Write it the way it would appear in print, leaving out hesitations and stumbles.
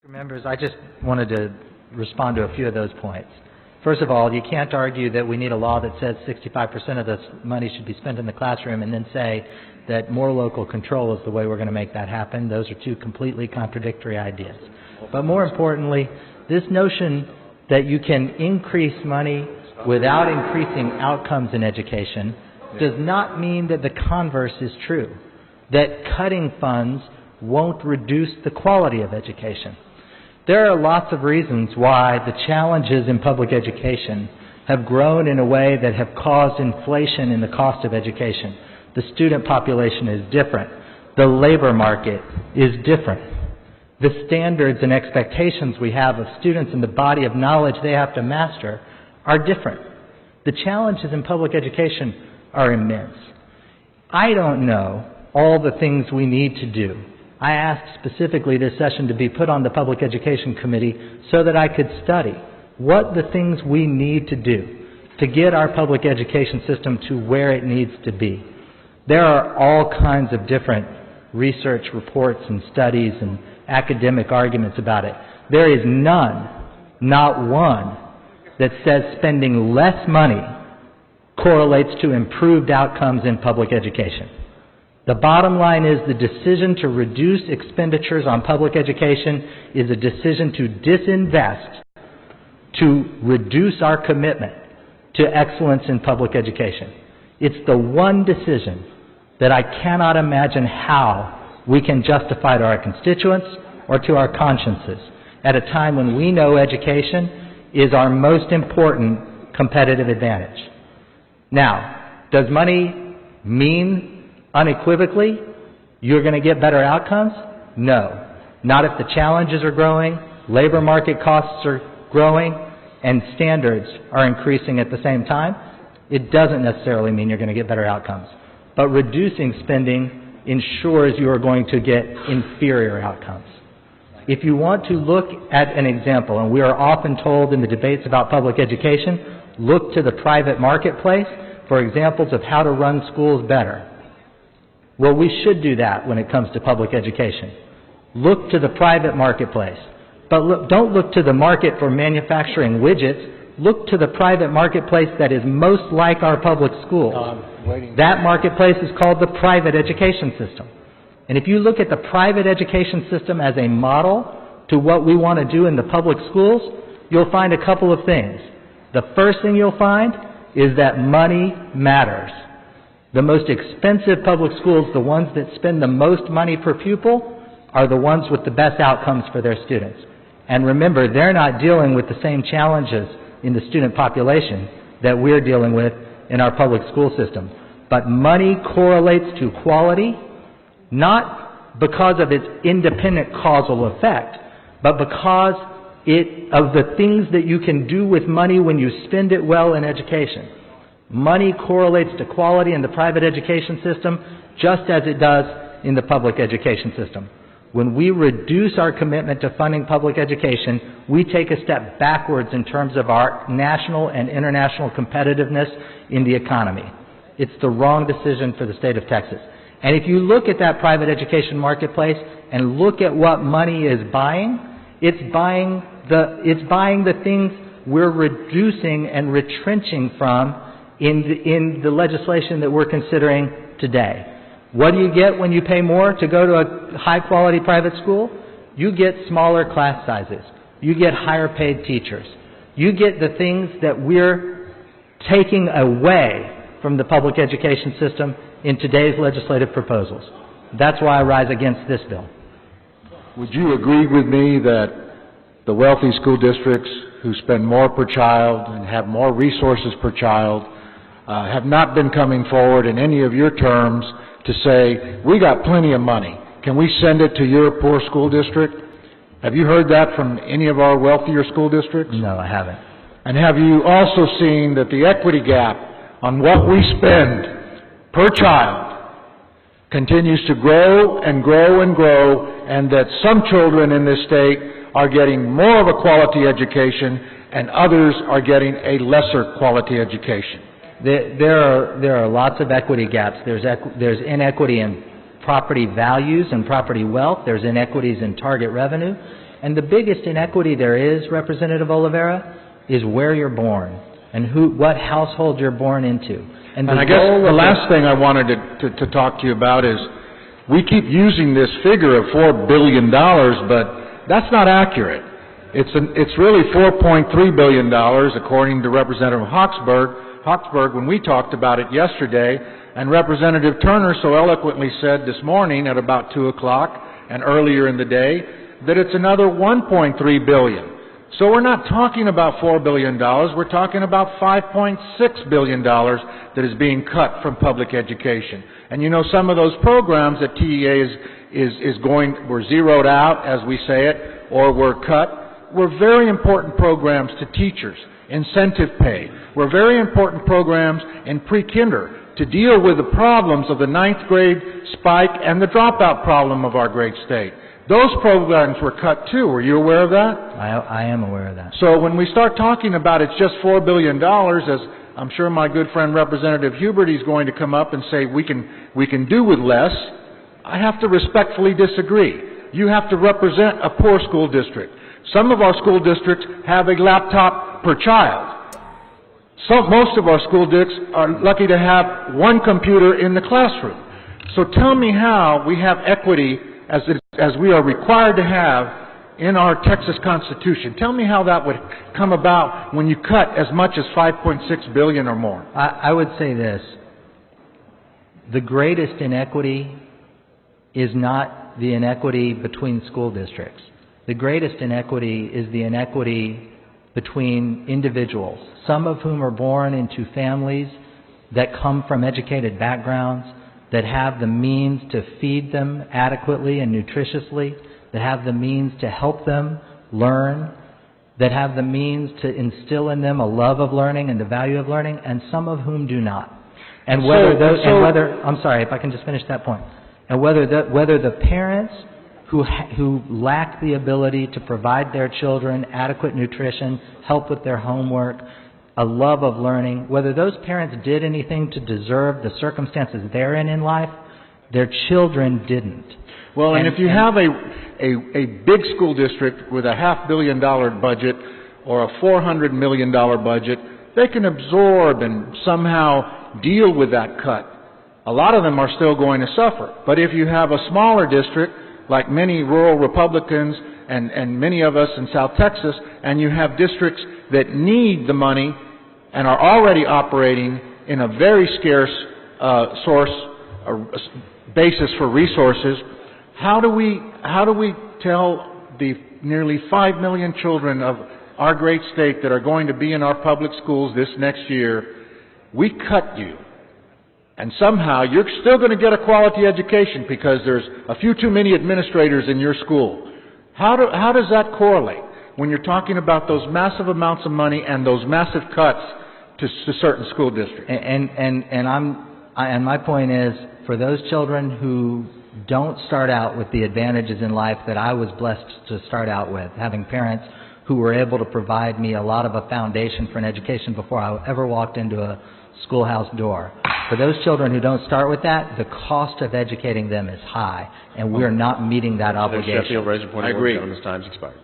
Members, I just wanted to respond to a few of those points. First of all, you can't argue that we need a law that says 65% of this money should be spent in the classroom and then say that more local control is the way we're going to make that happen. Those are two completely contradictory ideas. But more importantly, this notion that you can increase money without increasing outcomes in education does not mean that the converse is true, that cutting funds won't reduce the quality of education. There are lots of reasons why the challenges in public education have grown in a way that have caused inflation in the cost of education. The student population is different. The labor market is different. The standards and expectations we have of students and the body of knowledge they have to master are different. The challenges in public education are immense. I don't know all the things we need to do. I asked specifically this session to be put on the Public Education Committee so that I could study what the things we need to do to get our public education system to where it needs to be. There are all kinds of different research reports and studies and academic arguments about it. There is none, not one, that says spending less money correlates to improved outcomes in public education. The bottom line is the decision to reduce expenditures on public education is a decision to disinvest, to reduce our commitment to excellence in public education. It's the one decision that I cannot imagine how we can justify to our constituents or to our consciences at a time when we know education is our most important competitive advantage. Now, does money mean unequivocally you're going to get better outcomes? No. Not if the challenges are growing, labor market costs are growing, and standards are increasing at the same time. It doesn't necessarily mean you're going to get better outcomes. But reducing spending ensures you are going to get inferior outcomes. If you want to look at an example, and we are often told in the debates about public education, look to the private marketplace for examples of how to run schools better. Well, we should do that when it comes to public education. Look to the private marketplace. But don't look to the market for manufacturing widgets. Look to the private marketplace that is most like our public schools. That marketplace is called the private education system. And if you look at the private education system as a model to what we want to do in the public schools, you'll find a couple of things. The first thing you'll find is that money matters. The most expensive public schools, the ones that spend the most money per pupil, are the ones with the best outcomes for their students. And remember, they're not dealing with the same challenges in the student population that we're dealing with in our public school system. But money correlates to quality, not because of its independent causal effect, but because of the things that you can do with money when you spend it well in education. Money correlates to quality in the private education system just as it does in the public education system. When we reduce our commitment to funding public education, we take a step backwards in terms of our national and international competitiveness in the economy. It's the wrong decision for the state of Texas. And if you look at that private education marketplace and look at what money is buying, it's buying the things we're reducing and retrenching from in the legislation that we're considering today. What do you get when you pay more to go to a high-quality private school? You get smaller class sizes. You get higher-paid teachers. You get the things that we're taking away from the public education system in today's legislative proposals. That's why I rise against this bill. Would you agree with me that the wealthy school districts who spend more per child and have more resources per child have not been coming forward in any of your terms to say, we got plenty of money, can we send it to your poor school district? Have you heard that from any of our wealthier school districts? No, I haven't. And have you also seen that the equity gap on what we spend per child continues to grow and grow and grow, and that some children in this state are getting more of a quality education and others are getting a lesser quality education? There are lots of equity gaps. There's inequity in property values and property wealth. There's inequities in target revenue. And the biggest inequity there is, Representative Oliveira, is where you're born and what household you're born into. And I guess the last thing I wanted to talk to you about is we keep using this figure of $4 billion, but that's not accurate. It's really $4.3 billion, according to Representative Hawksburg, when we talked about it yesterday, and Representative Turner so eloquently said this morning at about 2 o'clock and earlier in the day that it's another $1.3 billion. So we're not talking about $4 billion, we're talking about $5.6 billion that is being cut from public education. And you know, some of those programs that TEA were zeroed out, as we say it, or were cut, were very important programs to teachers, incentive pay, were very important programs in pre-kinder to deal with the problems of the 9th grade spike and the dropout problem of our great state. Those programs were cut too. Were you aware of that? I am aware of that. So when we start talking about it's just $4 billion, as I'm sure my good friend Representative Huberty is going to come up and say we can do with less, I have to respectfully disagree. You have to represent a poor school district. Some of our school districts have a laptop per child. Most of our school districts are lucky to have one computer in the classroom. So tell me how we have equity as we are required to have in our Texas Constitution. Tell me how that would come about when you cut as much as $5.6 billion or more. I would say this. The greatest inequity is not the inequity between school districts. The greatest inequity is the inequity between individuals, some of whom are born into families that come from educated backgrounds, that have the means to feed them adequately and nutritiously, that have the means to help them learn, that have the means to instill in them a love of learning and the value of learning, and some of whom do not. And I'm sorry, if I can just finish that point. And whether the parents who lack the ability to provide their children adequate nutrition, help with their homework, a love of learning, whether those parents did anything to deserve the circumstances they're in life, their children didn't. Well, and if you have a big school district with a $500 million budget or a $400 million budget, they can absorb and somehow deal with that cut. A lot of them are still going to suffer. But if you have a smaller district, like many rural Republicans and many of us in South Texas, and you have districts that need the money and are already operating in a very scarce basis for resources, how do we tell the nearly 5 million children of our great state that are going to be in our public schools this next year, we cut you, and somehow you're still going to get a quality education because there's a few too many administrators in your school? How does that correlate when you're talking about those massive amounts of money and those massive cuts to certain school districts? And my point is, for those children who don't start out with the advantages in life that I was blessed to start out with, having parents who were able to provide me a lot of a foundation for an education before I ever walked into a schoolhouse door. For those children who don't start with that, the cost of educating them is high, and we're not meeting that obligation. Sheffield, raise your point of order. Gentleman's time's expired.